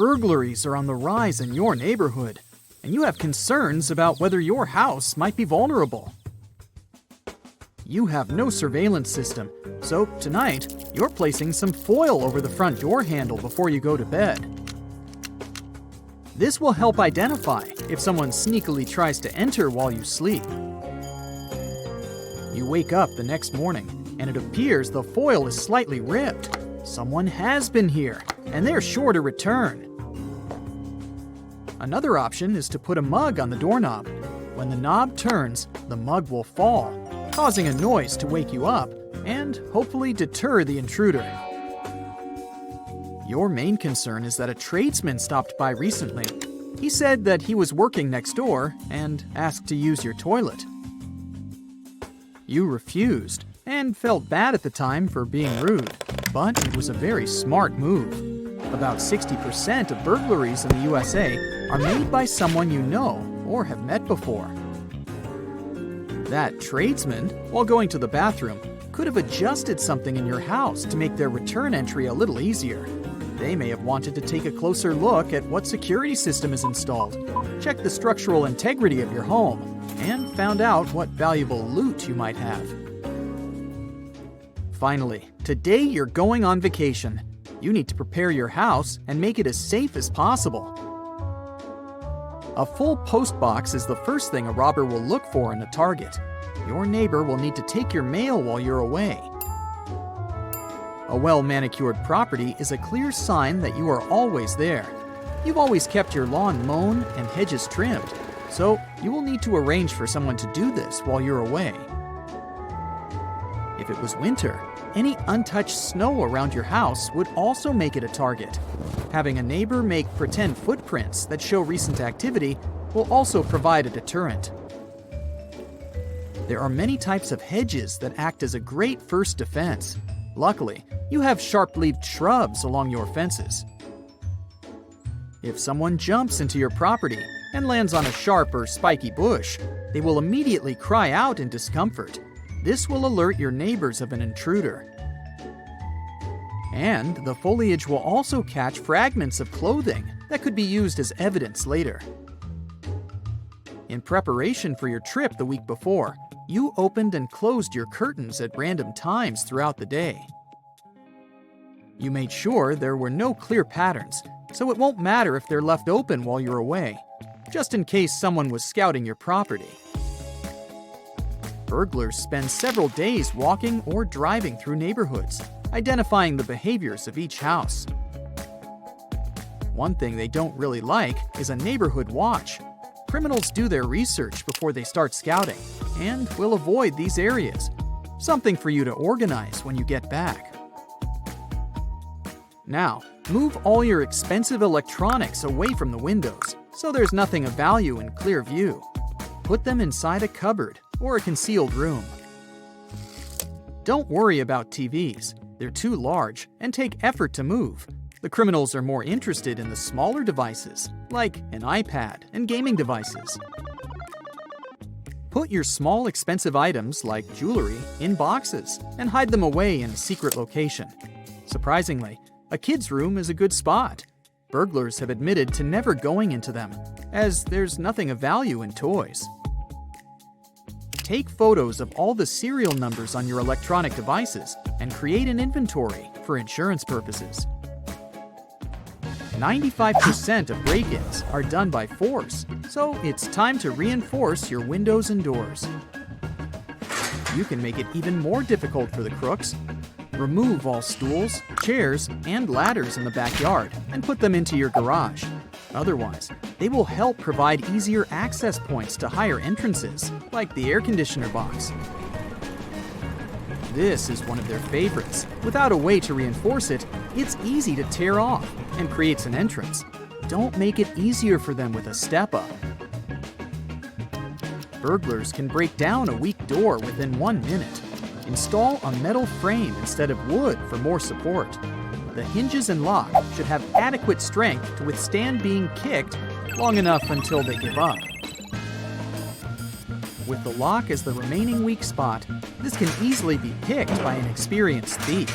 Burglaries are on the rise in your neighborhood, and you have concerns about whether your house might be vulnerable. You have no surveillance system, so tonight you're placing some foil over the front door handle before you go to bed. This will help identify if someone sneakily tries to enter while you sleep. You wake up the next morning, and it appears the foil is slightly ripped. Someone has been here, and they're sure to return. Another option is to put a mug on the doorknob. When the knob turns, the mug will fall, causing a noise to wake you up and hopefully deter the intruder. Your main concern is that a tradesman stopped by recently. He said that he was working next door and asked to use your toilet. You refused and felt bad at the time for being rude, but it was a very smart move. About 60% of burglaries in the USA are made by someone you know or have met before. That tradesman, while going to the bathroom, could have adjusted something in your house to make their return entry a little easier. They may have wanted to take a closer look at what security system is installed, check the structural integrity of your home, and found out what valuable loot you might have. Finally, today you're going on vacation. You need to prepare your house and make it as safe as possible. A full post box is the first thing a robber will look for in a target. Your neighbor will need to take your mail while you're away. A well-manicured property is a clear sign that you are always there. You've always kept your lawn mown and hedges trimmed, so you will need to arrange for someone to do this while you're away. If it was winter, any untouched snow around your house would also make it a target. Having a neighbor make pretend footprints that show recent activity will also provide a deterrent. There are many types of hedges that act as a great first defense. Luckily, you have sharp-leaved shrubs along your fences. If someone jumps into your property and lands on a sharp or spiky bush, they will immediately cry out in discomfort. This will alert your neighbors of an intruder. And the foliage will also catch fragments of clothing that could be used as evidence later. In preparation for your trip the week before, you opened and closed your curtains at random times throughout the day. You made sure there were no clear patterns, so it won't matter if they're left open while you're away, just in case someone was scouting your property. Burglars spend several days walking or driving through neighborhoods, identifying the behaviors of each house. One thing they don't really like is a neighborhood watch. Criminals do their research before they start scouting and will avoid these areas. Something for you to organize when you get back. Now, move all your expensive electronics away from the windows so there's nothing of value in clear view. Put them inside a cupboard or a concealed room. Don't worry about TVs. They're too large and take effort to move. The criminals are more interested in the smaller devices, like an iPad and gaming devices. Put your small expensive items, like jewelry, in boxes and hide them away in a secret location. Surprisingly, a kid's room is a good spot. Burglars have admitted to never going into them, as there's nothing of value in toys. Take photos of all the serial numbers on your electronic devices and create an inventory for insurance purposes. 95% of break-ins are done by force, so it's time to reinforce your windows and doors. You can make it even more difficult for the crooks. Remove all stools, chairs, and ladders in the backyard and put them into your garage. Otherwise, they will help provide easier access points to higher entrances, like the air conditioner box. This is one of their favorites. Without a way to reinforce it, it's easy to tear off and creates an entrance. Don't make it easier for them with a step-up. Burglars can break down a weak door within 1 minute. Install a metal frame instead of wood for more support. The hinges and lock should have adequate strength to withstand being kicked long enough until they give up. With the lock as the remaining weak spot, this can easily be picked by an experienced thief.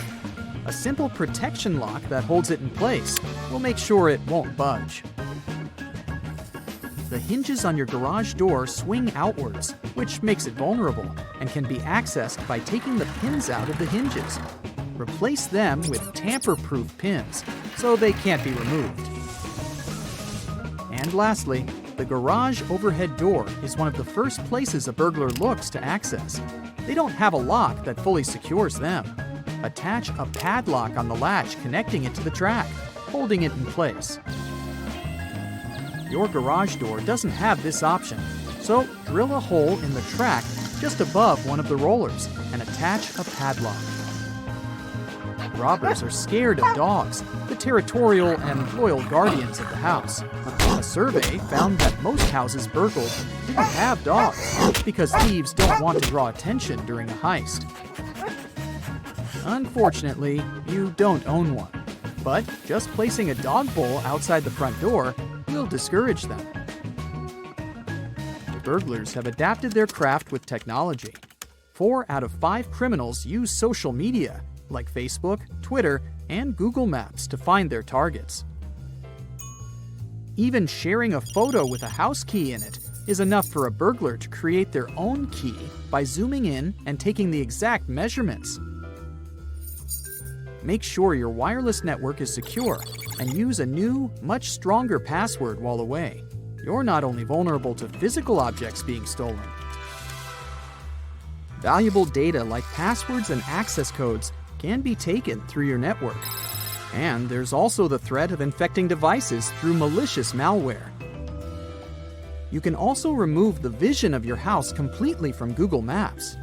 A simple protection lock that holds it in place will make sure it won't budge. The hinges on your garage door swing outwards, which makes it vulnerable and can be accessed by taking the pins out of the hinges. Replace them with tamper-proof pins so they can't be removed. And lastly, the garage overhead door is one of the first places a burglar looks to access. They don't have a lock that fully secures them. Attach a padlock on the latch connecting it to the track, holding it in place. Your garage door doesn't have this option, so drill a hole in the track just above one of the rollers and attach a padlock. Robbers are scared of dogs, the territorial and loyal guardians of the house. A survey found that most houses burgled didn't have dogs because thieves don't want to draw attention during a heist. Unfortunately, you don't own one, but just placing a dog bowl outside the front door will discourage them. Burglars have adapted their craft with technology. 4 out of 5 criminals use social media like Facebook, Twitter, and Google Maps to find their targets. Even sharing a photo with a house key in it is enough for a burglar to create their own key by zooming in and taking the exact measurements. Make sure your wireless network is secure and use a new, much stronger password while away. You're not only vulnerable to physical objects being stolen. Valuable data like passwords and access codes can be taken through your network. And there's also the threat of infecting devices through malicious malware. You can also remove the vision of your house completely from Google Maps.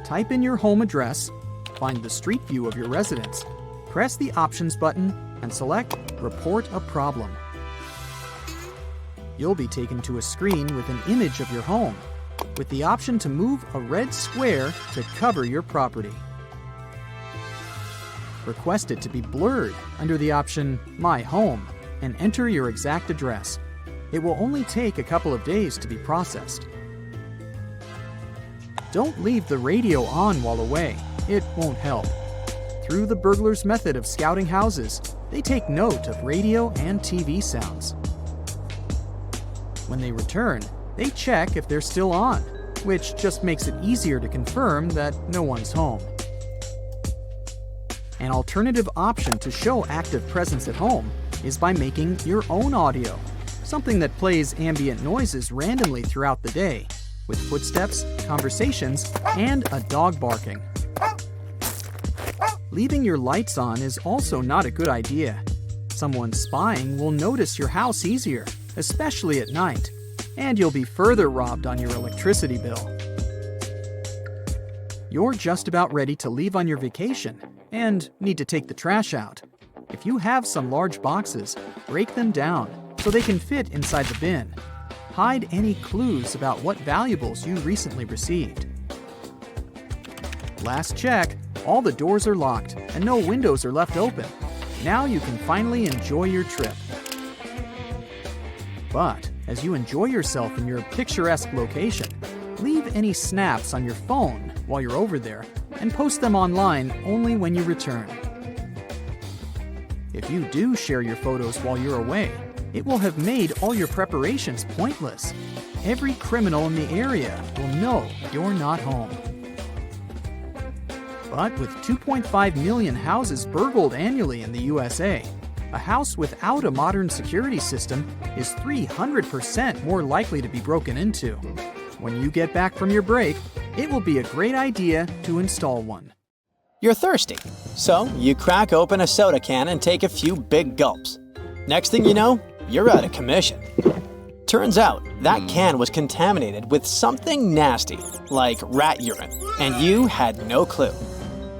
Type in your home address, find the street view of your residence, press the Options button, and select Report a Problem. You'll be taken to a screen with an image of your home, with the option to move a red square to cover your property. Request it to be blurred under the option My Home and enter your exact address. It will only take a couple of days to be processed. Don't leave the radio on while away. It won't help. Through the burglar's method of scouting houses, they take note of radio and TV sounds. When they return, they check if they're still on, which just makes it easier to confirm that no one's home. An alternative option to show active presence at home is by making your own audio, something that plays ambient noises randomly throughout the day, with footsteps, conversations, and a dog barking. Leaving your lights on is also not a good idea. Someone spying will notice your house easier, especially at night, and you'll be further robbed on your electricity bill. You're just about ready to leave on your vacation and need to take the trash out. If you have some large boxes, break them down so they can fit inside the bin. Hide any clues about what valuables you recently received. Last check, all the doors are locked and no windows are left open. Now you can finally enjoy your trip. But as you enjoy yourself in your picturesque location, leave any snaps on your phone while you're over there and post them online only when you return. If you do share your photos while you're away, it will have made all your preparations pointless. Every criminal in the area will know you're not home. But with 2.5 million houses burgled annually in the USA, a house without a modern security system is 300% more likely to be broken into. When you get back from your break, it will be a great idea to install one. You're thirsty, so you crack open a soda can and take a few big gulps. Next thing you know, you're out of commission. Turns out that can was contaminated with something nasty, like rat urine, and you had no clue.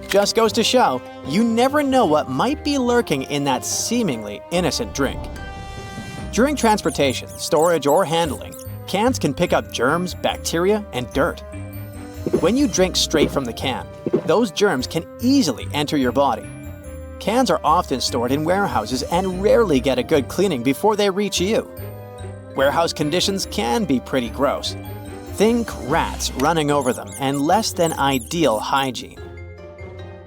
Just goes to show, you never know what might be lurking in that seemingly innocent drink. During transportation, storage, or handling, cans can pick up germs, bacteria, and dirt. When you drink straight from the can, those germs can easily enter your body. Cans are often stored in warehouses and rarely get a good cleaning before they reach you. Warehouse conditions can be pretty gross. Think rats running over them and less than ideal hygiene.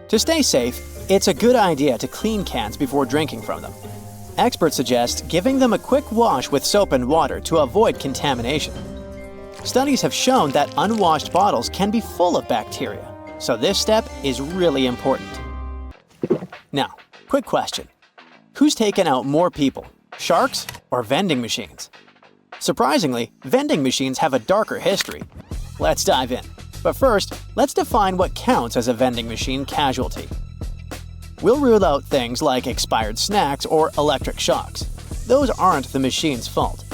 To stay safe, It's a good idea to clean cans before drinking from them. Experts suggest giving them a quick wash with soap and water to avoid contamination. Studies have shown that unwashed bottles can be full of bacteria, so this step is really important. Now, quick question. Who's taken out more people, sharks or vending machines? Surprisingly, vending machines have a darker history. Let's dive in. But first, let's define what counts as a vending machine casualty. We'll rule out things like expired snacks or electric shocks. Those aren't the machine's fault.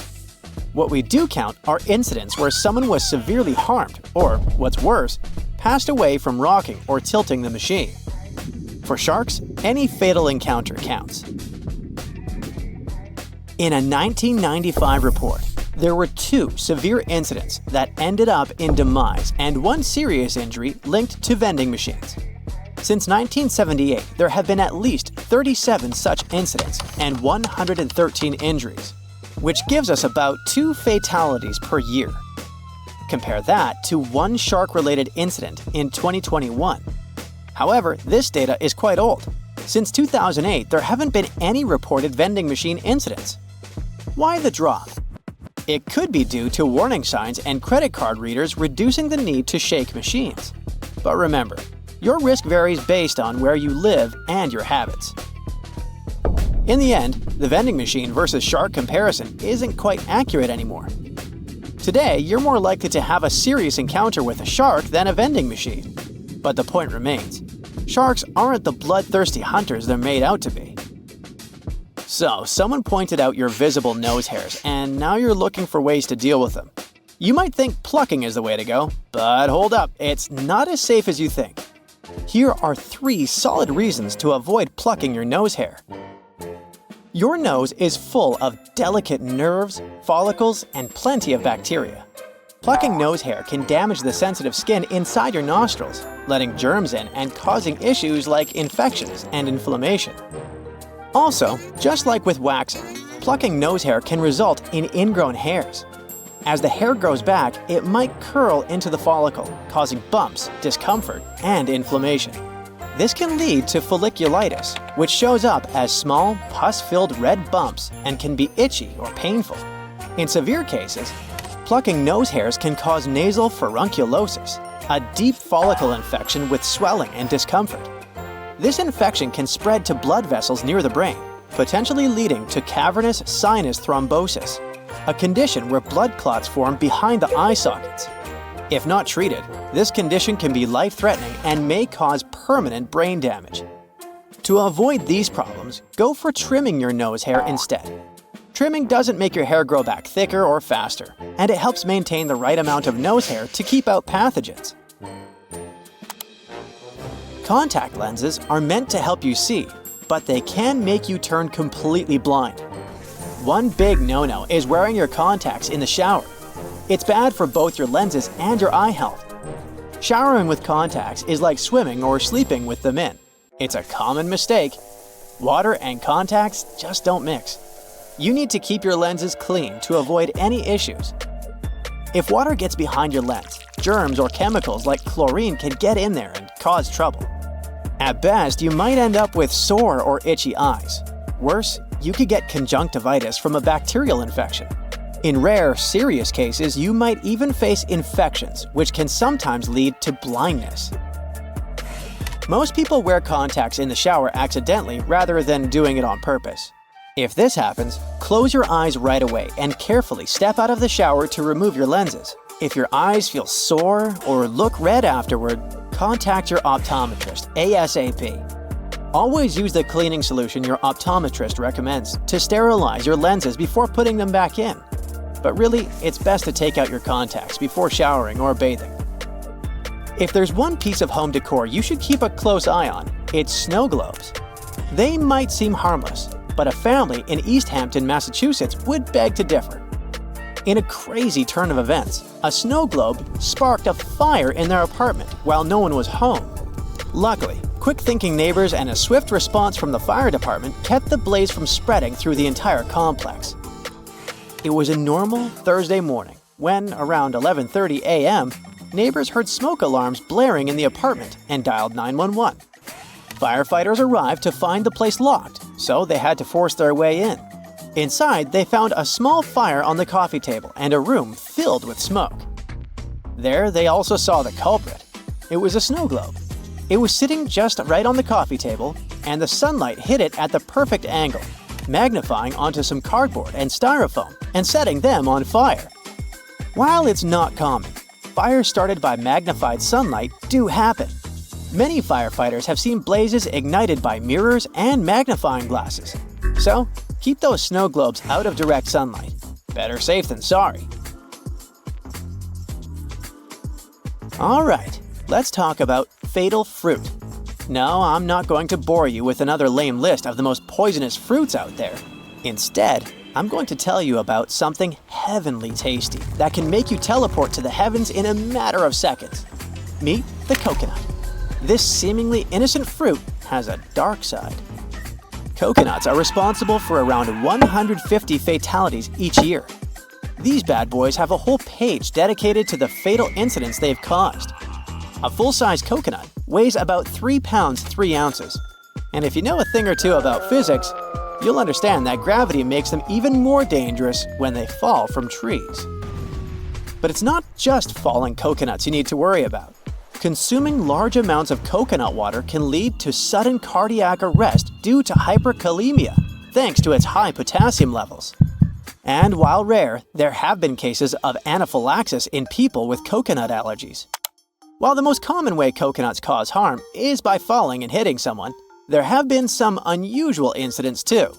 What we do count are incidents where someone was severely harmed or, what's worse, passed away from rocking or tilting the machine. For sharks, any fatal encounter counts. In a 1995 report, there were 2 severe incidents that ended up in demise and 1 serious injury linked to vending machines. Since 1978, there have been at least 37 such incidents and 113 injuries, which gives us about 2 fatalities per year. Compare that to 1 shark-related incident in 2021. However, this data is quite old. Since 2008, there haven't been any reported vending machine incidents. Why the drop? It could be due to warning signs and credit card readers reducing the need to shake machines. But remember, your risk varies based on where you live and your habits. In the end, the vending machine versus shark comparison isn't quite accurate anymore. Today, you're more likely to have a serious encounter with a shark than a vending machine. But the point remains, sharks aren't the bloodthirsty hunters they're made out to be. So, someone pointed out your visible nose hairs, and now you're looking for ways to deal with them. You might think plucking is the way to go, but hold up, it's not as safe as you think. Here are 3 solid reasons to avoid plucking your nose hair. Your nose is full of delicate nerves, follicles, and plenty of bacteria. Plucking nose hair can damage the sensitive skin inside your nostrils, letting germs in and causing issues like infections and inflammation. Also, just like with waxing, plucking nose hair can result in ingrown hairs. As the hair grows back, it might curl into the follicle, causing bumps, discomfort, and inflammation. This can lead to folliculitis, which shows up as small, pus-filled red bumps and can be itchy or painful. In severe cases, plucking nose hairs can cause nasal furunculosis, a deep follicle infection with swelling and discomfort. This infection can spread to blood vessels near the brain, potentially leading to cavernous sinus thrombosis, a condition where blood clots form behind the eye sockets. If not treated, this condition can be life-threatening and may cause permanent brain damage. To avoid these problems, go for trimming your nose hair instead. Trimming doesn't make your hair grow back thicker or faster, and it helps maintain the right amount of nose hair to keep out pathogens. Contact lenses are meant to help you see, but they can make you turn completely blind. One big no-no is wearing your contacts in the shower. It's bad for both your lenses and your eye health. Showering with contacts is like swimming or sleeping with them in. It's a common mistake. Water and contacts just don't mix. You need to keep your lenses clean to avoid any issues. If water gets behind your lens, germs or chemicals like chlorine can get in there and cause trouble. At best, you might end up with sore or itchy eyes. Worse, you could get conjunctivitis from a bacterial infection. In rare, serious cases, you might even face infections, which can sometimes lead to blindness. Most people wear contacts in the shower accidentally rather than doing it on purpose. If this happens, close your eyes right away and carefully step out of the shower to remove your lenses. If your eyes feel sore or look red afterward, contact your optometrist ASAP. Always use the cleaning solution your optometrist recommends to sterilize your lenses before putting them back in. But really, it's best to take out your contacts before showering or bathing. If there's one piece of home decor you should keep a close eye on, it's snow globes. They might seem harmless, but a family in East Hampton, Massachusetts would beg to differ. In a crazy turn of events, a snow globe sparked a fire in their apartment while no one was home. Luckily, quick-thinking neighbors and a swift response from the fire department kept the blaze from spreading through the entire complex. It was a normal Thursday morning when, around 11:30 a.m., neighbors heard smoke alarms blaring in the apartment and dialed 911. Firefighters arrived to find the place locked, so they had to force their way in. Inside, they found a small fire on the coffee table and a room filled with smoke. There, they also saw the culprit. It was a snow globe. It was sitting just right on the coffee table, and the sunlight hit it at the perfect angle, magnifying onto some cardboard and styrofoam and setting them on fire. While it's not common, fires started by magnified sunlight do happen. Many firefighters have seen blazes ignited by mirrors and magnifying glasses. So, keep those snow globes out of direct sunlight. Better safe than sorry. Alright, let's talk about fatal fruit. No, I'm not going to bore you with another lame list of the most poisonous fruits out there. Instead, I'm going to tell you about something heavenly tasty that can make you teleport to the heavens in a matter of seconds. Meet the coconut. This seemingly innocent fruit has a dark side. Coconuts are responsible for around 150 fatalities each year. These bad boys have a whole page dedicated to the fatal incidents they've caused. A full-size coconut weighs about 3 pounds 3 ounces. And if you know a thing or two about physics, you'll understand that gravity makes them even more dangerous when they fall from trees. But it's not just falling coconuts you need to worry about. Consuming large amounts of coconut water can lead to sudden cardiac arrest due to hyperkalemia, thanks to its high potassium levels. And while rare, there have been cases of anaphylaxis in people with coconut allergies. While the most common way coconuts cause harm is by falling and hitting someone, there have been some unusual incidents too.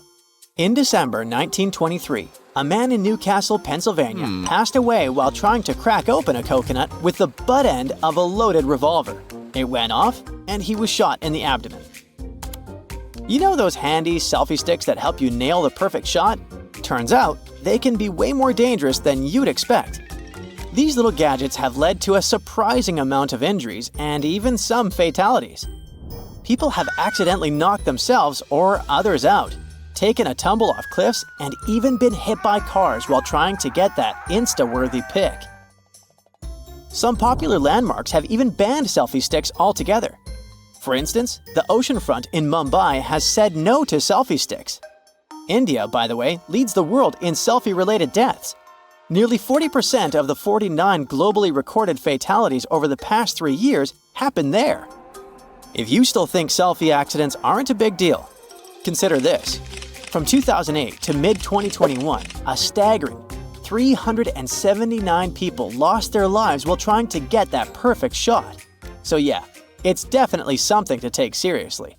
In December 1923, a man in Newcastle, Pennsylvania, passed away while trying to crack open a coconut with the butt end of a loaded revolver. It went off, and he was shot in the abdomen. You know those handy selfie sticks that help you nail the perfect shot? Turns out, they can be way more dangerous than you'd expect. These little gadgets have led to a surprising amount of injuries and even some fatalities. People have accidentally knocked themselves or others out, taken a tumble off cliffs, and even been hit by cars while trying to get that Insta-worthy pic. Some popular landmarks have even banned selfie sticks altogether. For instance, the oceanfront in Mumbai has said no to selfie sticks. India, by the way, leads the world in selfie-related deaths. Nearly 40% of the 49 globally recorded fatalities over the past 3 years happened there. If you still think selfie accidents aren't a big deal, consider this. From 2008 to mid-2021, a staggering 379 people lost their lives while trying to get that perfect shot. So yeah, it's definitely something to take seriously.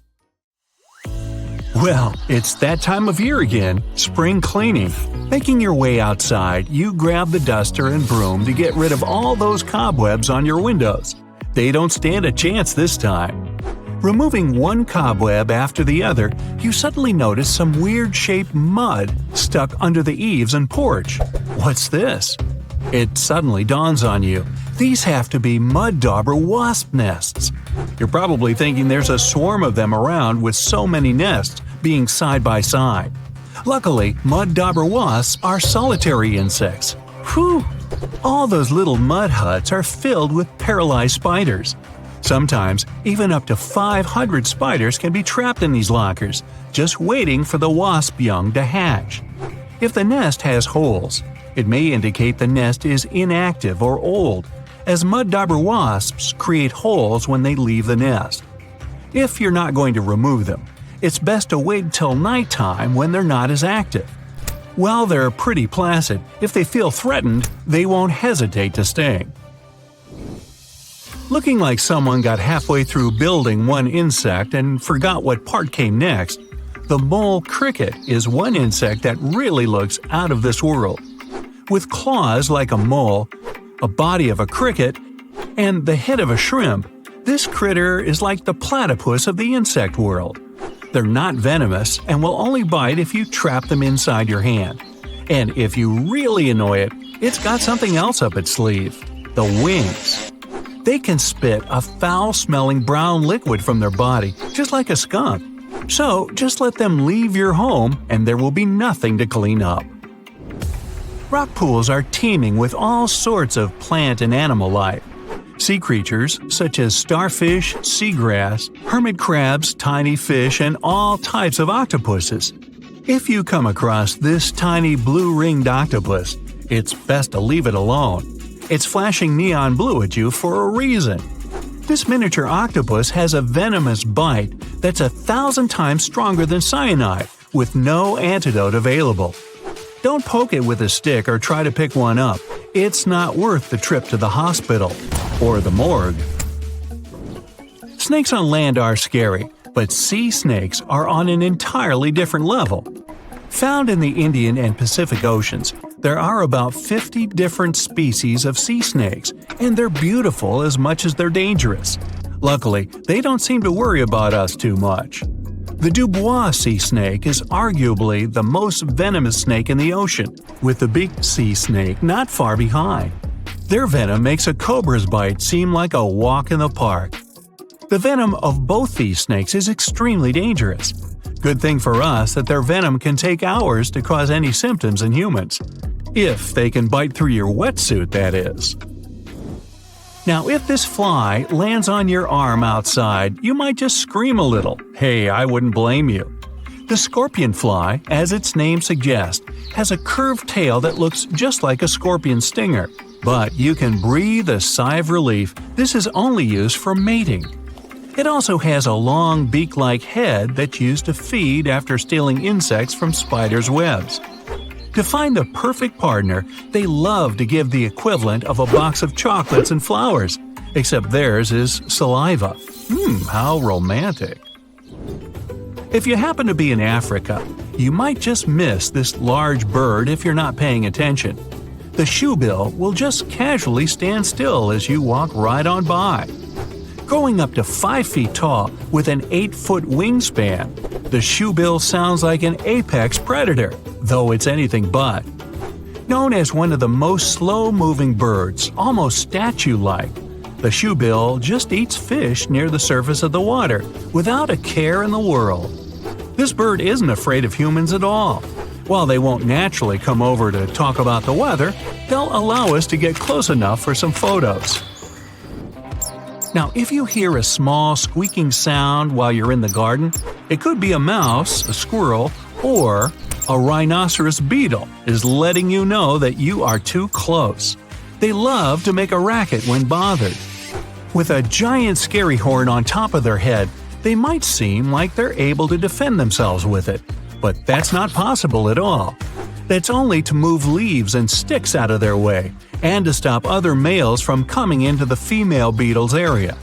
Well, it's that time of year again, spring cleaning. Making your way outside, you grab the duster and broom to get rid of all those cobwebs on your windows. They don't stand a chance this time. Removing one cobweb after the other, you suddenly notice some weird-shaped mud stuck under the eaves and porch. What's this? It suddenly dawns on you. These have to be mud dauber wasp nests. You're probably thinking there's a swarm of them around with so many nests being side by side. Luckily, mud dauber wasps are solitary insects. Whew! All those little mud huts are filled with paralyzed spiders. Sometimes, even up to 500 spiders can be trapped in these lockers, just waiting for the wasp young to hatch. If the nest has holes, it may indicate the nest is inactive or old, as mud dauber wasps create holes when they leave the nest. If you're not going to remove them, it's best to wait till nighttime when they're not as active. While they're pretty placid, if they feel threatened, they won't hesitate to sting. Looking like someone got halfway through building one insect and forgot what part came next, the mole cricket is one insect that really looks out of this world. With claws like a mole, a body of a cricket, and the head of a shrimp, this critter is like the platypus of the insect world. They're not venomous and will only bite if you trap them inside your hand. And if you really annoy it, it's got something else up its sleeve – the wings. They can spit a foul-smelling brown liquid from their body, just like a skunk. So just let them leave your home and there will be nothing to clean up. Rock pools are teeming with all sorts of plant and animal life. Sea creatures such as starfish, seagrass, hermit crabs, tiny fish, and all types of octopuses. If you come across this tiny blue-ringed octopus, it's best to leave it alone. It's flashing neon blue at you for a reason. This miniature octopus has a venomous bite that's 1,000 times stronger than cyanide, with no antidote available. Don't poke it with a stick or try to pick one up. It's not worth the trip to the hospital or the morgue. Snakes on land are scary, but sea snakes are on an entirely different level. Found in the Indian and Pacific Oceans, there are about 50 different species of sea snakes, and they're beautiful as much as they're dangerous. Luckily, they don't seem to worry about us too much. The Dubois sea snake is arguably the most venomous snake in the ocean, with the big sea snake not far behind. Their venom makes a cobra's bite seem like a walk in the park. The venom of both these snakes is extremely dangerous. Good thing for us that their venom can take hours to cause any symptoms in humans. If they can bite through your wetsuit, that is. Now, if this fly lands on your arm outside, you might just scream a little. Hey, I wouldn't blame you. The scorpion fly, as its name suggests, has a curved tail that looks just like a scorpion stinger. But you can breathe a sigh of relief. This is only used for mating. It also has a long beak-like head that's used to feed after stealing insects from spiders' webs. To find the perfect partner, they love to give the equivalent of a box of chocolates and flowers, except theirs is saliva. How romantic. If you happen to be in Africa, you might just miss this large bird if you're not paying attention. The shoebill will just casually stand still as you walk right on by. Growing up to 5 feet tall with an 8-foot wingspan, the shoebill sounds like an apex predator, though it's anything but. Known as one of the most slow-moving birds, almost statue-like, the shoebill just eats fish near the surface of the water without a care in the world. This bird isn't afraid of humans at all. While they won't naturally come over to talk about the weather, they'll allow us to get close enough for some photos. Now, if you hear a small squeaking sound while you're in the garden, it could be a mouse, a squirrel, or a rhinoceros beetle is letting you know that you are too close. They love to make a racket when bothered. With a giant scary horn on top of their head, they might seem like they're able to defend themselves with it, but that's not possible at all. That's only to move leaves and sticks out of their way, and to stop other males from coming into the female beetle's area.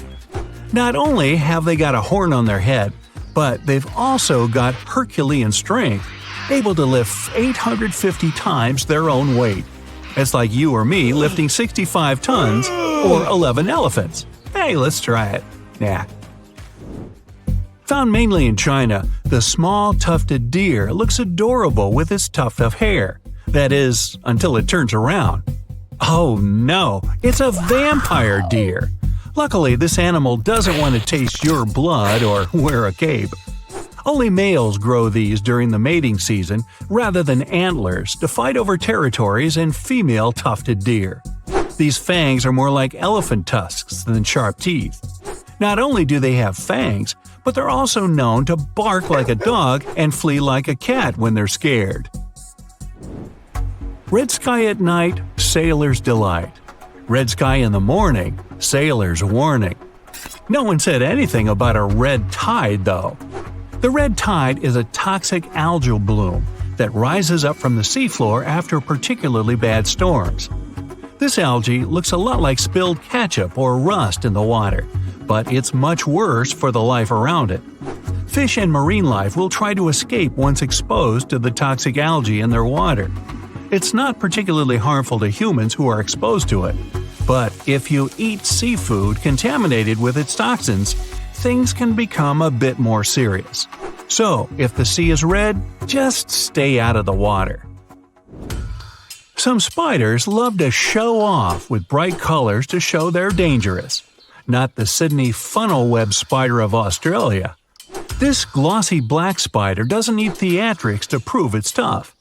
Not only have they got a horn on their head, but they've also got Herculean strength, able to lift 850 times their own weight. It's like you or me lifting 65 tons or 11 elephants. Hey, let's try it. Nah. Found mainly in China, the small tufted deer looks adorable with its tuft of hair. That is, until it turns around. Oh no, it's a vampire deer! Luckily, this animal doesn't want to taste your blood or wear a cape. Only males grow these during the mating season rather than antlers to fight over territories in female tufted deer. These fangs are more like elephant tusks than sharp teeth. Not only do they have fangs, but they're also known to bark like a dog and flee like a cat when they're scared. Red sky at night, sailor's delight. Red sky in the morning, sailor's warning. No one said anything about a red tide, though. The red tide is a toxic algal bloom that rises up from the seafloor after particularly bad storms. This algae looks a lot like spilled ketchup or rust in the water, but it's much worse for the life around it. Fish and marine life will try to escape once exposed to the toxic algae in their water. It's not particularly harmful to humans who are exposed to it, but if you eat seafood contaminated with its toxins, things can become a bit more serious. So, if the sea is red, just stay out of the water. Some spiders love to show off with bright colors to show they're dangerous. Not the Sydney funnel web spider of Australia. This glossy black spider doesn't need theatrics to prove it's tough.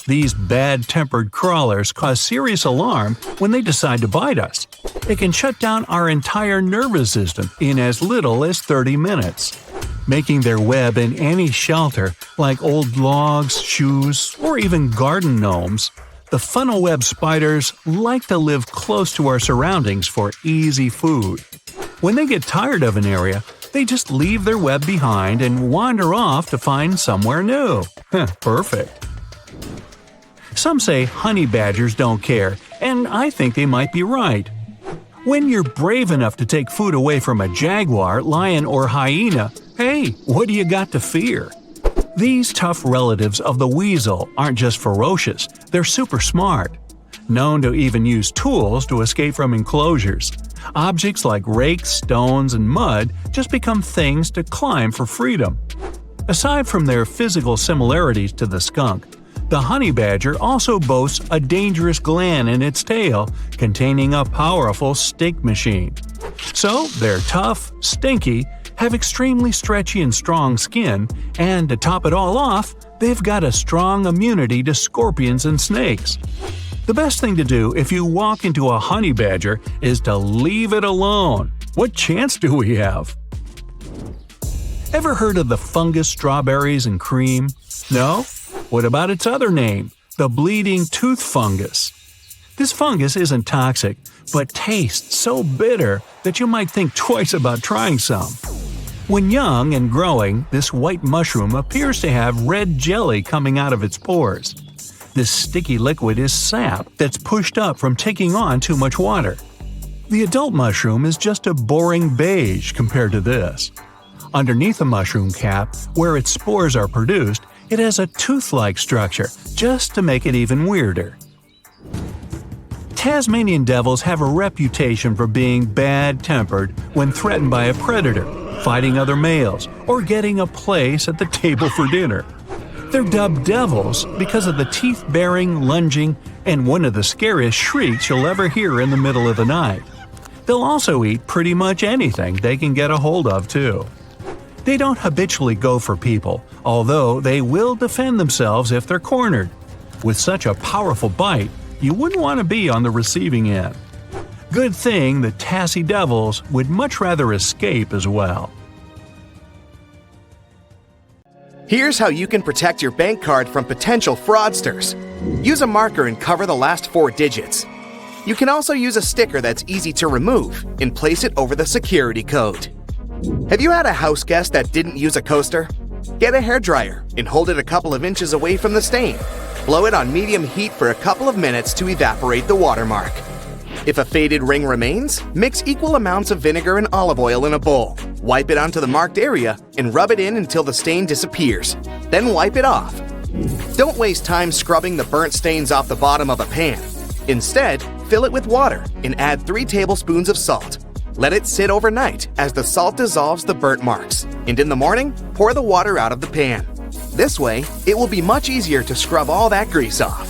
These bad-tempered crawlers cause serious alarm when they decide to bite us. It can shut down our entire nervous system in as little as 30 minutes. Making their web in any shelter, like old logs, shoes, or even garden gnomes, the funnel web spiders like to live close to our surroundings for easy food. When they get tired of an area, they just leave their web behind and wander off to find somewhere new. Perfect. Some say honey badgers don't care, and I think they might be right. When you're brave enough to take food away from a jaguar, lion, or hyena, hey, what do you got to fear? These tough relatives of the weasel aren't just ferocious, they're super smart. Known to even use tools to escape from enclosures. Objects like rakes, stones, and mud just become things to climb for freedom. Aside from their physical similarities to the skunk, the honey badger also boasts a dangerous gland in its tail containing a powerful stink machine. So they're tough, stinky, have extremely stretchy and strong skin, and to top it all off, they've got a strong immunity to scorpions and snakes. The best thing to do if you walk into a honey badger is to leave it alone. What chance do we have? Ever heard of the fungus strawberries and cream? No? What about its other name, the bleeding tooth fungus? This fungus isn't toxic, but tastes so bitter that you might think twice about trying some. When young and growing, this white mushroom appears to have red jelly coming out of its pores. This sticky liquid is sap that's pushed up from taking on too much water. The adult mushroom is just a boring beige compared to this. Underneath the mushroom cap, where its spores are produced, it has a tooth-like structure, just to make it even weirder. Tasmanian devils have a reputation for being bad-tempered when threatened by a predator, fighting other males, or getting a place at the table for dinner. They're dubbed devils because of the teeth-baring, lunging, and one of the scariest shrieks you'll ever hear in the middle of the night. They'll also eat pretty much anything they can get a hold of, too. They don't habitually go for people, although they will defend themselves if they're cornered. With such a powerful bite, you wouldn't want to be on the receiving end. Good thing the Tassie devils would much rather escape as well. Here's how you can protect your bank card from potential fraudsters. Use a marker and cover the last 4 digits. You can also use a sticker that's easy to remove and place it over the security code. Have you had a house guest that didn't use a coaster? Get a hairdryer and hold it a couple of inches away from the stain. Blow it on medium heat for a couple of minutes to evaporate the watermark. If a faded ring remains, mix equal amounts of vinegar and olive oil in a bowl. Wipe it onto the marked area and rub it in until the stain disappears. Then wipe it off. Don't waste time scrubbing the burnt stains off the bottom of a pan. Instead, fill it with water and add 3 tablespoons of salt. Let it sit overnight as the salt dissolves the burnt marks, and in the morning, pour the water out of the pan. This way, it will be much easier to scrub all that grease off.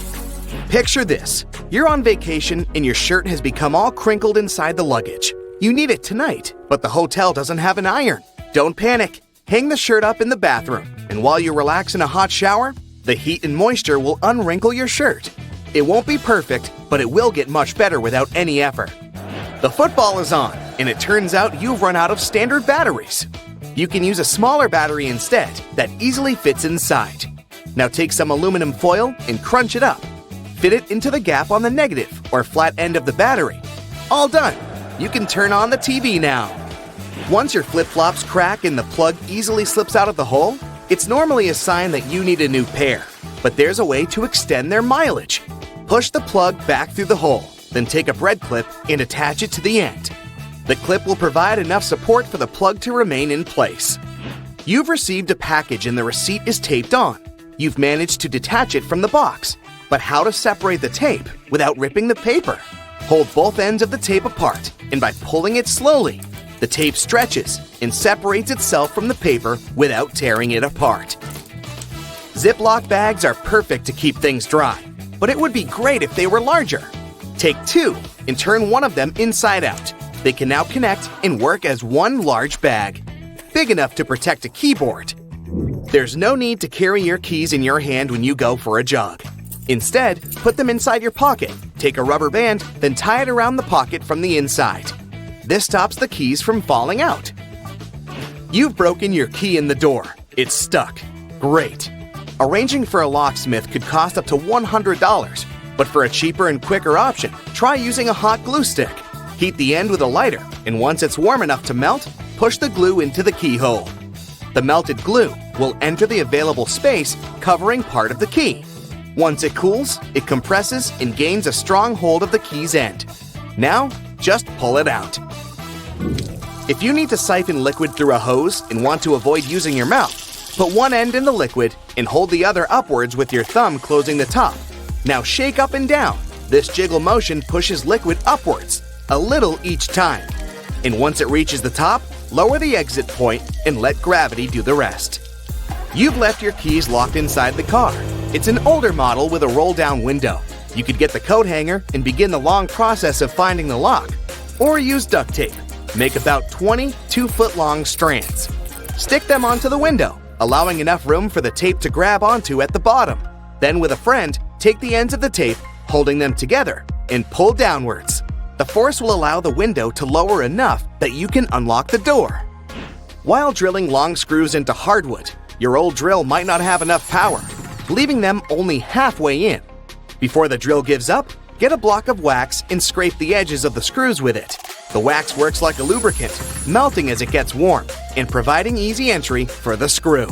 Picture this. You're on vacation and your shirt has become all crinkled inside the luggage. You need it tonight, but the hotel doesn't have an iron. Don't panic. Hang the shirt up in the bathroom, and while you relax in a hot shower, the heat and moisture will unwrinkle your shirt. It won't be perfect, but it will get much better without any effort. The football is on, and it turns out you've run out of standard batteries. You can use a smaller battery instead that easily fits inside. Now take some aluminum foil and crunch it up. Fit it into the gap on the negative or flat end of the battery. All done! You can turn on the TV now. Once your flip-flops crack and the plug easily slips out of the hole, it's normally a sign that you need a new pair. But there's a way to extend their mileage. Push the plug back through the hole, then take a bread clip and attach it to the end. The clip will provide enough support for the plug to remain in place. You've received a package and the receipt is taped on. You've managed to detach it from the box. But how to separate the tape without ripping the paper? Hold both ends of the tape apart, and by pulling it slowly, the tape stretches and separates itself from the paper without tearing it apart. Ziploc bags are perfect to keep things dry, but it would be great if they were larger. Take 2 and turn one of them inside out. They can now connect and work as one large bag, big enough to protect a keyboard. There's no need to carry your keys in your hand when you go for a jog. Instead, put them inside your pocket, take a rubber band, then tie it around the pocket from the inside. This stops the keys from falling out. You've broken your key in the door. It's stuck. Great. Arranging for a locksmith could cost up to $100, but for a cheaper and quicker option, try using a hot glue stick. Heat the end with a lighter, and once it's warm enough to melt, push the glue into the keyhole. The melted glue will enter the available space, covering part of the key. Once it cools, it compresses and gains a strong hold of the key's end. Now, just pull it out. If you need to siphon liquid through a hose and want to avoid using your mouth, put one end in the liquid and hold the other upwards with your thumb closing the top. Now shake up and down. This jiggle motion pushes liquid upwards, a little each time. And once it reaches the top, lower the exit point and let gravity do the rest. You've left your keys locked inside the car. It's an older model with a roll-down window. You could get the coat hanger and begin the long process of finding the lock. Or use duct tape. Make about 20 2-foot-long strands. Stick them onto the window, allowing enough room for the tape to grab onto at the bottom. Then with a friend, take the ends of the tape, holding them together, and pull downwards. The force will allow the window to lower enough that you can unlock the door. While drilling long screws into hardwood, your old drill might not have enough power, leaving them only halfway in. Before the drill gives up, get a block of wax and scrape the edges of the screws with it. The wax works like a lubricant, melting as it gets warm and providing easy entry for the screw.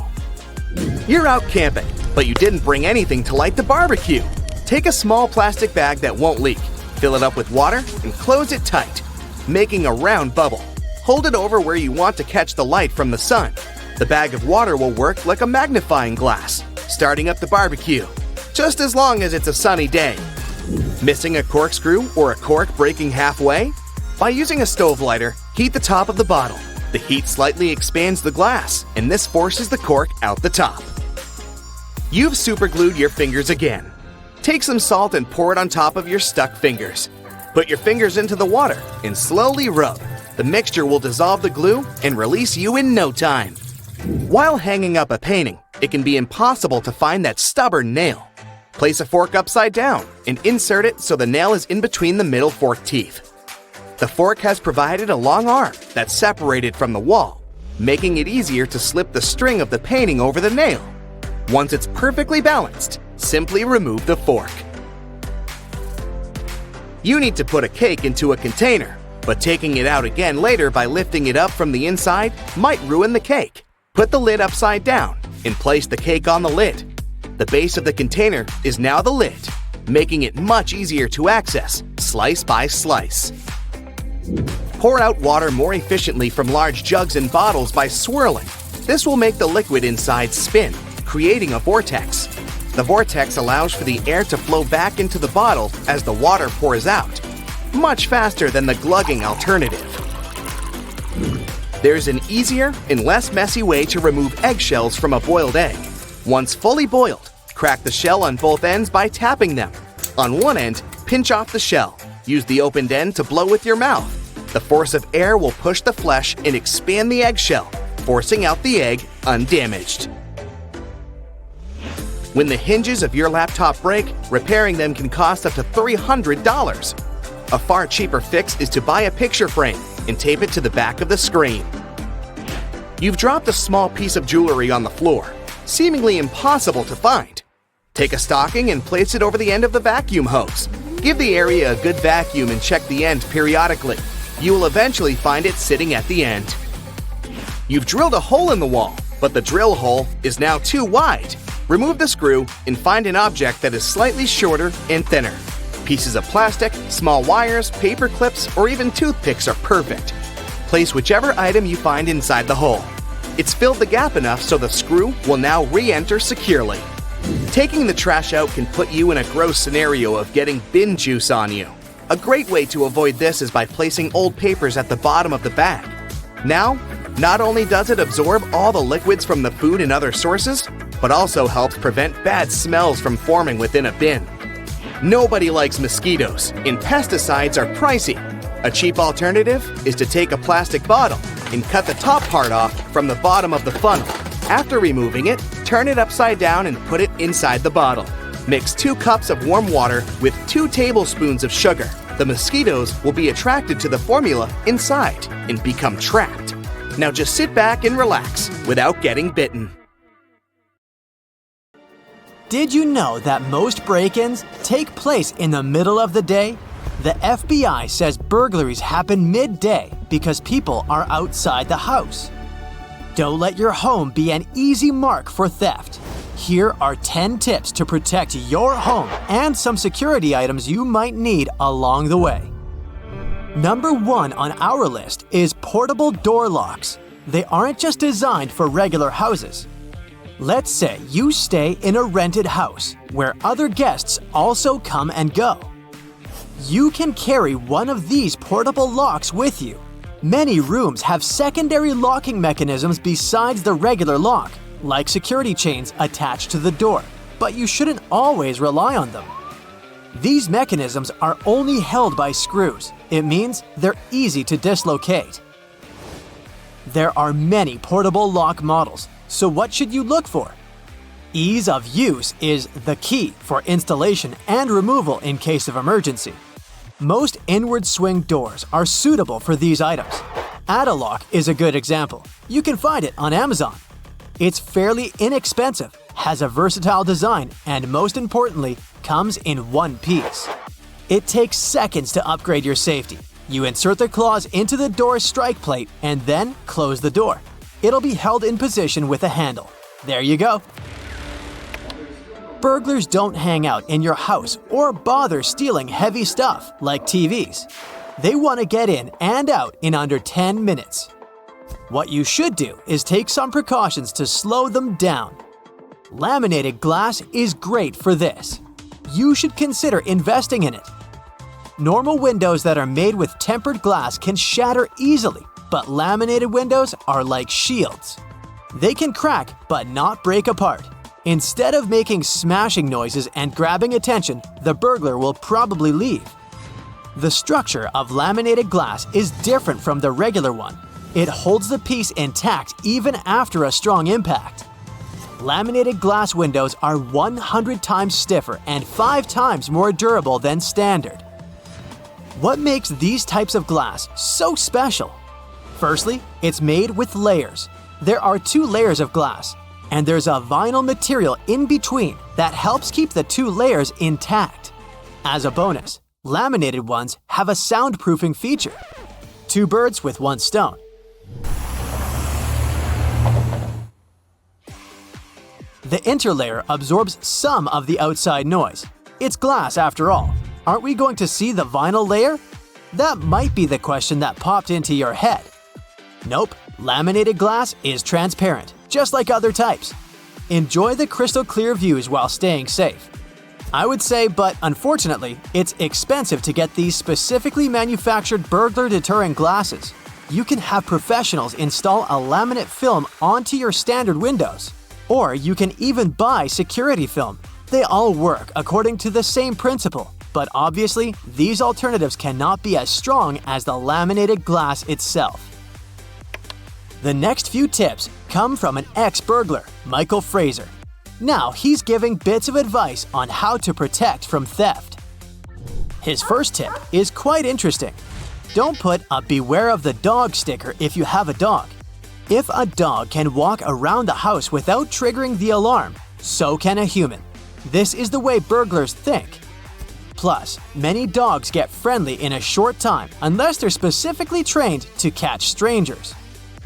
You're out camping, but you didn't bring anything to light the barbecue. Take a small plastic bag that won't leak, fill it up with water, and close it tight, making a round bubble. Hold it over where you want to catch the light from the sun. The bag of water will work like a magnifying glass, starting up the barbecue, just as long as it's a sunny day. Missing a corkscrew or a cork breaking halfway? By using a stove lighter, heat the top of the bottle. The heat slightly expands the glass, and this forces the cork out the top. You've superglued your fingers again. Take some salt and pour it on top of your stuck fingers. Put your fingers into the water and slowly rub. The mixture will dissolve the glue and release you in no time. While hanging up a painting, it can be impossible to find that stubborn nail. Place a fork upside down and insert it so the nail is in between the middle fork teeth. The fork has provided a long arm that's separated from the wall, making it easier to slip the string of the painting over the nail. Once it's perfectly balanced, simply remove the fork. You need to put a cake into a container, but taking it out again later by lifting it up from the inside might ruin the cake. Put the lid upside down and place the cake on the lid. The base of the container is now the lid, making it much easier to access, slice by slice. Pour out water more efficiently from large jugs and bottles by swirling. This will make the liquid inside spin, creating a vortex. The vortex allows for the air to flow back into the bottle as the water pours out, much faster than the glugging alternative. There's an easier and less messy way to remove eggshells from a boiled egg. Once fully boiled, crack the shell on both ends by tapping them. On one end, pinch off the shell. Use the opened end to blow with your mouth. The force of air will push the flesh and expand the eggshell, forcing out the egg undamaged. When the hinges of your laptop break, repairing them can cost up to $300. A far cheaper fix is to buy a picture frame and tape it to the back of the screen. You've dropped a small piece of jewelry on the floor, seemingly impossible to find. Take a stocking and place it over the end of the vacuum hose. Give the area a good vacuum and check the end periodically. You will eventually find it sitting at the end. You've drilled a hole in the wall, but the drill hole is now too wide. Remove the screw and find an object that is slightly shorter and thinner. Pieces of plastic, small wires, paper clips, or even toothpicks are perfect. Place whichever item you find inside the hole. It's filled the gap enough so the screw will now re-enter securely. Taking the trash out can put you in a gross scenario of getting bin juice on you. A great way to avoid this is by placing old papers at the bottom of the bag. Now, not only does it absorb all the liquids from the food and other sources, but also helps prevent bad smells from forming within a bin. Nobody likes mosquitoes, and pesticides are pricey. A cheap alternative is to take a plastic bottle and cut the top part off from the bottom of the funnel. After removing it, turn it upside down and put it inside the bottle. Mix 2 cups of warm water with 2 tablespoons of sugar. The mosquitoes will be attracted to the formula inside and become trapped. Now just sit back and relax without getting bitten. Did you know that most break-ins take place in the middle of the day? The FBI says burglaries happen midday because people are outside the house. Don't let your home be an easy mark for theft. Here are 10 tips to protect your home and some security items you might need along the way. Number 1 on our list is portable door locks. They aren't just designed for regular houses. Let's say you stay in a rented house where other guests also come and go. You can carry one of these portable locks with you. Many rooms have secondary locking mechanisms besides the regular lock, like security chains attached to the door, but you shouldn't always rely on them. These mechanisms are only held by screws. It means they're easy to dislocate. There are many portable lock models, so what should you look for? Ease of use is the key for installation and removal in case of emergency. Most inward swing doors are suitable for these items. Add-A-Lock is a good example. You can find it on Amazon. It's fairly inexpensive, has a versatile design, and most importantly, comes in one piece. It takes seconds to upgrade your safety. You insert the claws into the door strike plate and then close the door. It'll be held in position with a handle. There you go. Burglars don't hang out in your house or bother stealing heavy stuff like TVs. They want to get in and out in under 10 minutes. What you should do is take some precautions to slow them down. Laminated glass is great for this. You should consider investing in it. Normal windows that are made with tempered glass can shatter easily, but laminated windows are like shields. They can crack but not break apart. Instead of making smashing noises and grabbing attention, the burglar will probably leave. The structure of laminated glass is different from the regular one. It holds the piece intact even after a strong impact. Laminated glass windows are 100 times stiffer and 5 times more durable than standard. What makes these types of glass so special? Firstly, it's made with layers. There are 2 layers of glass, and there's a vinyl material in between that helps keep the 2 layers intact. As a bonus, laminated ones have a soundproofing feature. 2 birds with 1 stone. The interlayer absorbs some of the outside noise. It's glass after all. Aren't we going to see the vinyl layer? That might be the question that popped into your head. Nope, laminated glass is transparent, just like other types. Enjoy the crystal clear views while staying safe. I would say, but unfortunately, it's expensive to get these specifically manufactured burglar deterring glasses. You can have professionals install a laminate film onto your standard windows. Or you can even buy security film. They all work according to the same principle, but obviously, these alternatives cannot be as strong as the laminated glass itself. The next few tips come from an ex-burglar, Michael Fraser. Now he's giving bits of advice on how to protect from theft. His first tip is quite interesting. Don't put a "Beware of the dog" sticker if you have a dog. If a dog can walk around the house without triggering the alarm, so can a human. This is the way burglars think. Plus, many dogs get friendly in a short time unless they're specifically trained to catch strangers.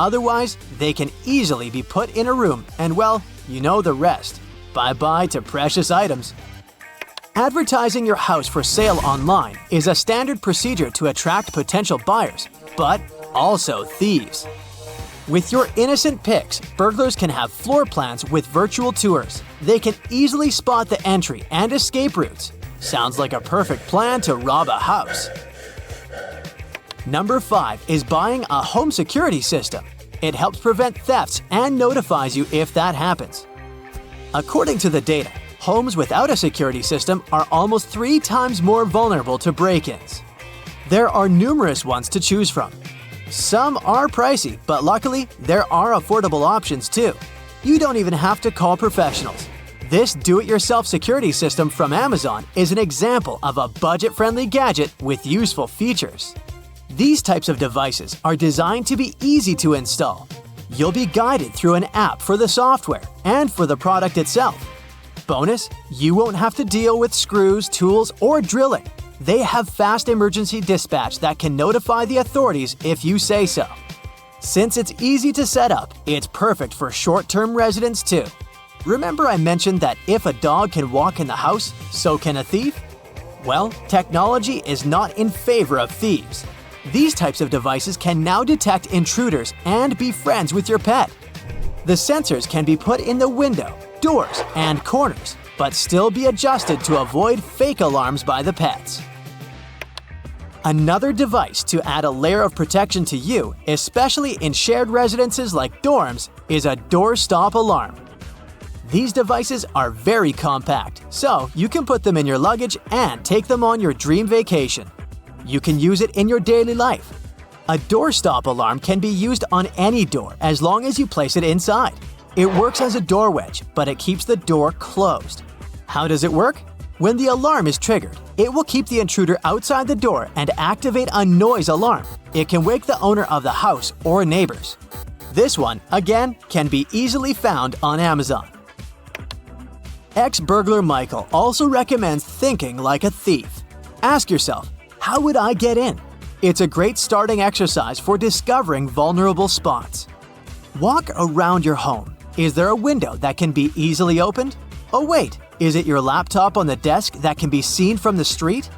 Otherwise, they can easily be put in a room and, well, you know the rest. Bye-bye to precious items. Advertising your house for sale online is a standard procedure to attract potential buyers, but also thieves. With your innocent pics, burglars can have floor plans with virtual tours. They can easily spot the entry and escape routes. Sounds like a perfect plan to rob a house. Number 5 is buying a home security system. It helps prevent thefts and notifies you if that happens. According to the data, homes without a security system are almost 3 times more vulnerable to break-ins. There are numerous ones to choose from. Some are pricey, but luckily, there are affordable options too. You don't even have to call professionals. This do-it-yourself security system from Amazon is an example of a budget-friendly gadget with useful features. These types of devices are designed to be easy to install. You'll be guided through an app for the software and for the product itself. Bonus, you won't have to deal with screws, tools, or drilling. They have fast emergency dispatch that can notify the authorities if you say so. Since it's easy to set up, it's perfect for short-term residents too. Remember I mentioned that if a dog can walk in the house, so can a thief? Well, technology is not in favor of thieves. These types of devices can now detect intruders and be friends with your pet. The sensors can be put in the window, doors, and corners, but still be adjusted to avoid fake alarms by the pets. Another device to add a layer of protection to you, especially in shared residences like dorms, is a doorstop alarm. These devices are very compact, so you can put them in your luggage and take them on your dream vacation. You can use it in your daily life. A doorstop alarm can be used on any door as long as you place it inside. It works as a door wedge, but it keeps the door closed. How does it work? When the alarm is triggered, it will keep the intruder outside the door and activate a noise alarm. It can wake the owner of the house or neighbors. This one, again, can be easily found on Amazon. Ex-burglar Michael also recommends thinking like a thief. Ask yourself, how would I get in? It's a great starting exercise for discovering vulnerable spots. Walk around your home. Is there a window that can be easily opened? Oh wait, is it your laptop on the desk that can be seen from the street?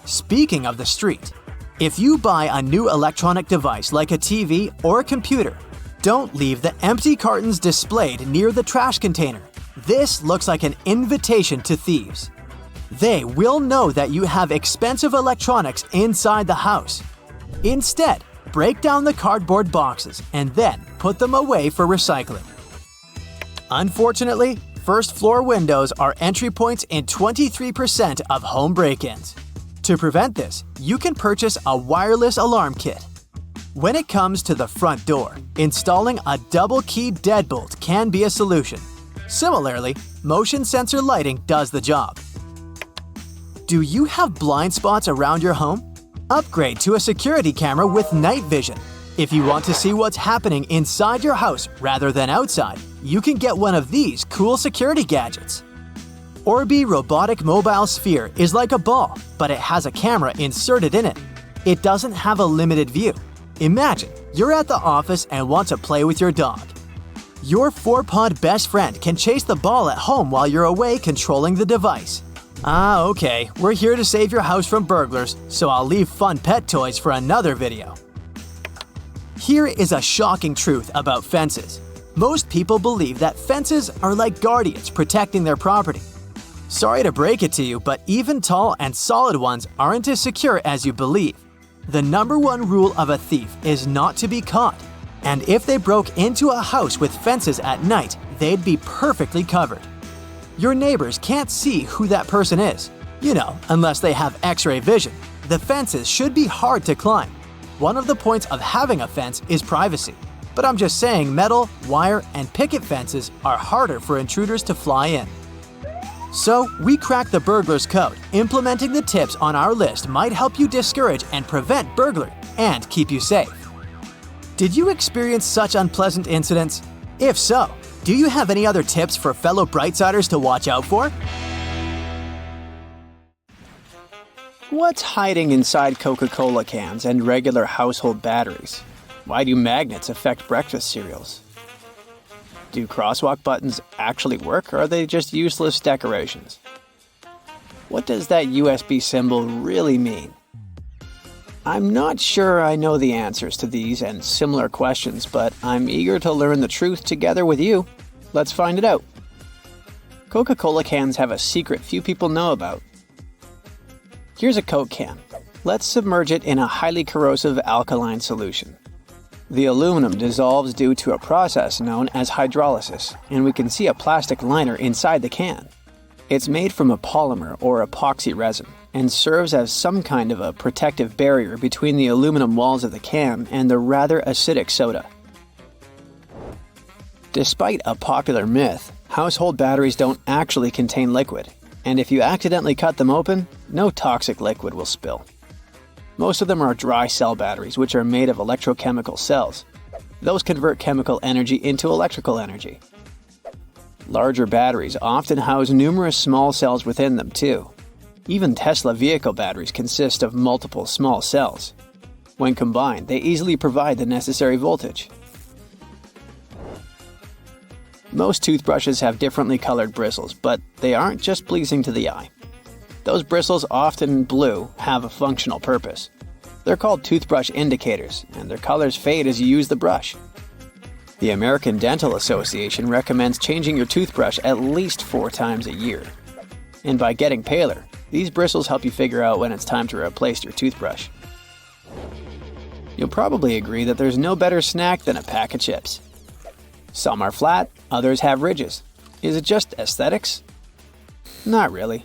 Speaking of the street, if you buy a new electronic device like a TV or a computer, don't leave the empty cartons displayed near the trash container. This looks like an invitation to thieves. They will know that you have expensive electronics inside the house. Instead, break down the cardboard boxes and then put them away for recycling. Unfortunately, first-floor windows are entry points in 23% of home break-ins. To prevent this, you can purchase a wireless alarm kit. When it comes to the front door, installing a double-key deadbolt can be a solution. Similarly, motion sensor lighting does the job. Do you have blind spots around your home? Upgrade to a security camera with night vision. If you want to see what's happening inside your house rather than outside, you can get one of these cool security gadgets. Orbi Robotic Mobile Sphere is like a ball, but it has a camera inserted in it. It doesn't have a limited view. Imagine you're at the office and want to play with your dog. Your 4-pod best friend can chase the ball at home while you're away controlling the device. Ah, okay, we're here to save your house from burglars, so I'll leave fun pet toys for another video. Here is a shocking truth about fences. Most people believe that fences are like guardians protecting their property. Sorry to break it to you, but even tall and solid ones aren't as secure as you believe. The #1 rule of a thief is not to be caught. And if they broke into a house with fences at night, they'd be perfectly covered. Your neighbors can't see who that person is. You know, unless they have X-ray vision. The fences should be hard to climb. One of the points of having a fence is privacy. But I'm just saying metal, wire, and picket fences are harder for intruders to fly in. So, we cracked the burglar's code. Implementing the tips on our list might help you discourage and prevent burglary and keep you safe. Did you experience such unpleasant incidents? If so, do you have any other tips for fellow Brightsiders to watch out for? What's hiding inside Coca-Cola cans and regular household batteries? Why do magnets affect breakfast cereals? Do crosswalk buttons actually work, or are they just useless decorations? What does that USB symbol really mean? I'm not sure I know the answers to these and similar questions, but I'm eager to learn the truth together with you. Let's find it out. Coca-Cola cans have a secret few people know about. Here's a Coke can. Let's submerge it in a highly corrosive alkaline solution. The aluminum dissolves due to a process known as hydrolysis, and we can see a plastic liner inside the can. It's made from a polymer or epoxy resin and serves as some kind of a protective barrier between the aluminum walls of the can and the rather acidic soda. Despite a popular myth, household batteries don't actually contain liquid, and if you accidentally cut them open, no toxic liquid will spill. Most of them are dry cell batteries, which are made of electrochemical cells. Those convert chemical energy into electrical energy. Larger batteries often house numerous small cells within them too. Even Tesla vehicle batteries consist of multiple small cells. When combined, they easily provide the necessary voltage. Most toothbrushes have differently colored bristles, but they aren't just pleasing to the eye. Those bristles, often blue, have a functional purpose. They're called toothbrush indicators, and their colors fade as you use the brush. The American Dental Association recommends changing your toothbrush at least 4 times a year. And by getting paler, these bristles help you figure out when it's time to replace your toothbrush. You'll probably agree that there's no better snack than a pack of chips. Some are flat, others have ridges. Is it just aesthetics? Not really.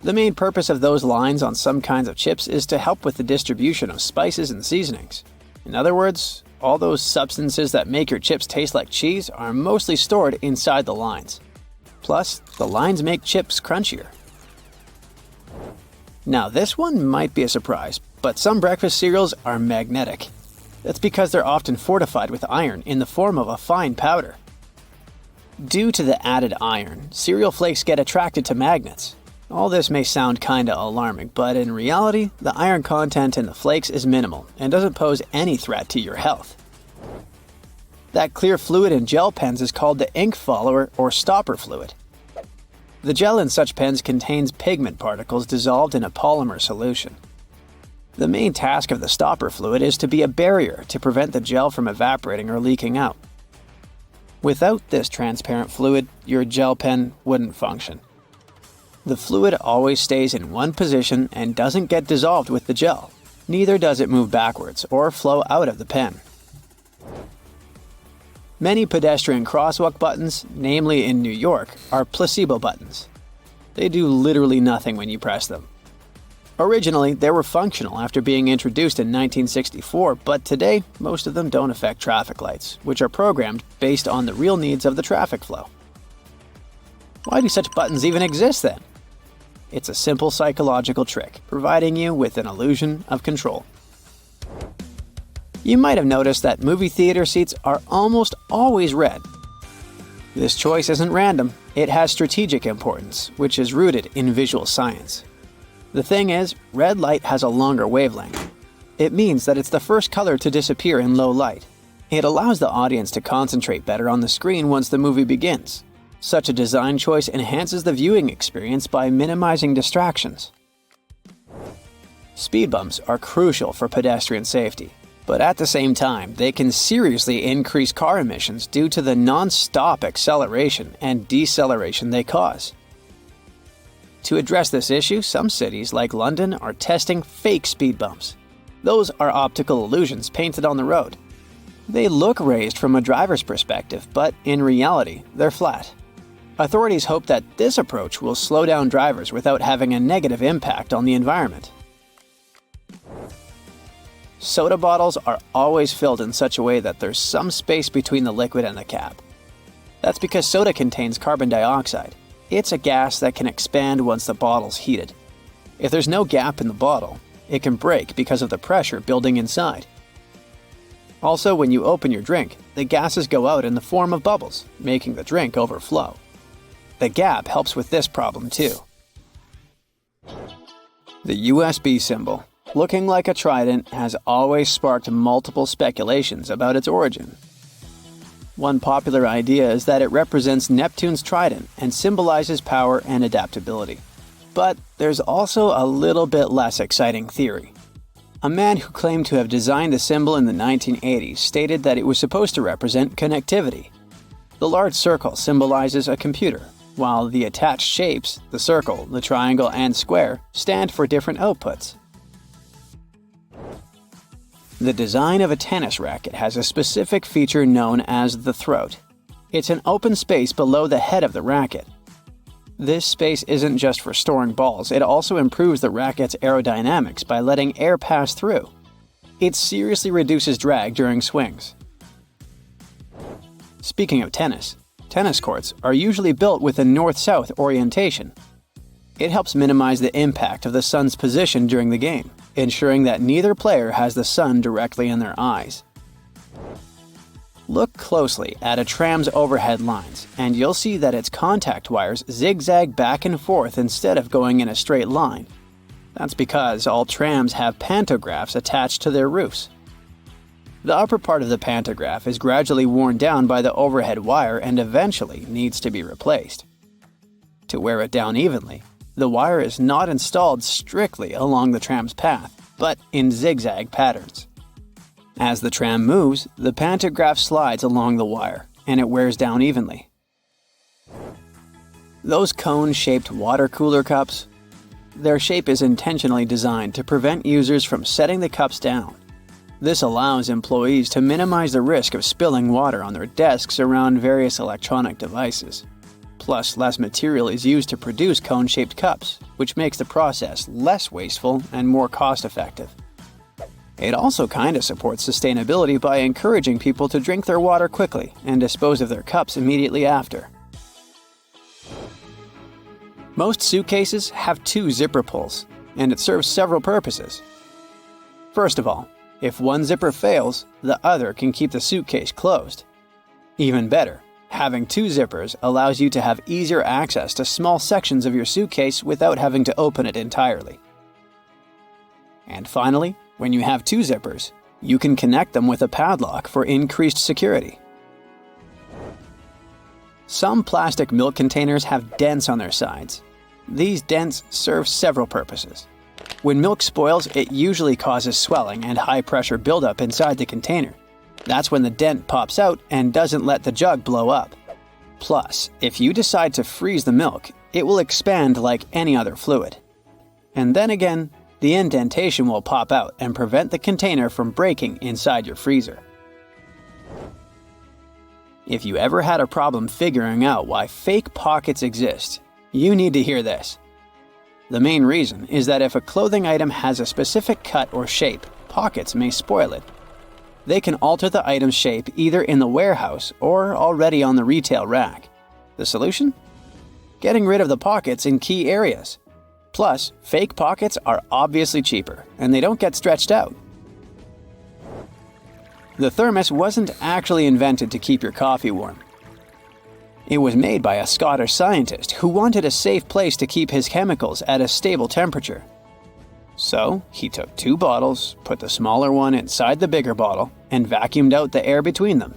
The main purpose of those lines on some kinds of chips is to help with the distribution of spices and seasonings. In other words, all those substances that make your chips taste like cheese are mostly stored inside the lines. Plus, the lines make chips crunchier. Now this one might be a surprise, but some breakfast cereals are magnetic. That's because they're often fortified with iron in the form of a fine powder. Due to the added iron, cereal flakes get attracted to magnets. All this may sound kinda alarming, but in reality, the iron content in the flakes is minimal and doesn't pose any threat to your health. That clear fluid in gel pens is called the ink follower or stopper fluid. The gel in such pens contains pigment particles dissolved in a polymer solution. The main task of the stopper fluid is to be a barrier to prevent the gel from evaporating or leaking out. Without this transparent fluid, your gel pen wouldn't function. The fluid always stays in one position and doesn't get dissolved with the gel. Neither does it move backwards or flow out of the pen. Many pedestrian crosswalk buttons, namely in New York, are placebo buttons. They do literally nothing when you press them. Originally, they were functional after being introduced in 1964, but today, most of them don't affect traffic lights, which are programmed based on the real needs of the traffic flow. Why do such buttons even exist then? It's a simple psychological trick, providing you with an illusion of control. You might have noticed that movie theater seats are almost always red. This choice isn't random, it has strategic importance, which is rooted in visual science. The thing is, red light has a longer wavelength. It means that it's the first color to disappear in low light. It allows the audience to concentrate better on the screen once the movie begins. Such a design choice enhances the viewing experience by minimizing distractions. Speed bumps are crucial for pedestrian safety, but at the same time, they can seriously increase car emissions due to the non-stop acceleration and deceleration they cause. To address this issue, some cities like London are testing fake speed bumps. Those are optical illusions painted on the road. They look raised from a driver's perspective, but in reality, they're flat. Authorities hope that this approach will slow down drivers without having a negative impact on the environment. Soda bottles are always filled in such a way that there's some space between the liquid and the cap. That's because soda contains carbon dioxide. It's a gas that can expand once the bottle's heated. If there's no gap in the bottle, it can break because of the pressure building inside. Also, when you open your drink, the gases go out in the form of bubbles, making the drink overflow. The gap helps with this problem too. The USB symbol, looking like a trident, has always sparked multiple speculations about its origin. One popular idea is that it represents Neptune's trident and symbolizes power and adaptability. But there's also a little bit less exciting theory. A man who claimed to have designed the symbol in the 1980s stated that it was supposed to represent connectivity. The large circle symbolizes a computer, while the attached shapes, the circle, the triangle, and square, stand for different outputs. The design of a tennis racket has a specific feature known as the throat. It's an open space below the head of the racket. This space isn't just for storing balls, it also improves the racket's aerodynamics by letting air pass through. It seriously reduces drag during swings. Speaking of tennis, tennis courts are usually built with a north-south orientation. It helps minimize the impact of the sun's position during the game, ensuring that neither player has the sun directly in their eyes. Look closely at a tram's overhead lines, and you'll see that its contact wires zigzag back and forth instead of going in a straight line. That's because all trams have pantographs attached to their roofs. The upper part of the pantograph is gradually worn down by the overhead wire and eventually needs to be replaced. To wear it down evenly, the wire is not installed strictly along the tram's path, but in zigzag patterns. As the tram moves, the pantograph slides along the wire, and it wears down evenly. Those cone-shaped water cooler cups? Their shape is intentionally designed to prevent users from setting the cups down. This allows employees to minimize the risk of spilling water on their desks around various electronic devices. Plus, less material is used to produce cone-shaped cups, which makes the process less wasteful and more cost-effective. It also kinda supports sustainability by encouraging people to drink their water quickly and dispose of their cups immediately after. Most suitcases have 2 zipper pulls, and it serves several purposes. First of all, if one zipper fails, the other can keep the suitcase closed. Even better, having 2 zippers allows you to have easier access to small sections of your suitcase without having to open it entirely. And finally, when you have 2 zippers, you can connect them with a padlock for increased security. Some plastic milk containers have dents on their sides. These dents serve several purposes. When milk spoils, it usually causes swelling and high-pressure buildup inside the container. That's when the dent pops out and doesn't let the jug blow up. Plus, if you decide to freeze the milk, it will expand like any other fluid. And then again, the indentation will pop out and prevent the container from breaking inside your freezer. If you ever had a problem figuring out why fake pockets exist, you need to hear this. The main reason is that if a clothing item has a specific cut or shape, pockets may spoil it. They can alter the item's shape either in the warehouse or already on the retail rack. The solution? Getting rid of the pockets in key areas. Plus, fake pockets are obviously cheaper, and they don't get stretched out. The thermos wasn't actually invented to keep your coffee warm. It was made by a Scottish scientist who wanted a safe place to keep his chemicals at a stable temperature. So, he took 2 bottles, put the smaller one inside the bigger bottle, and vacuumed out the air between them,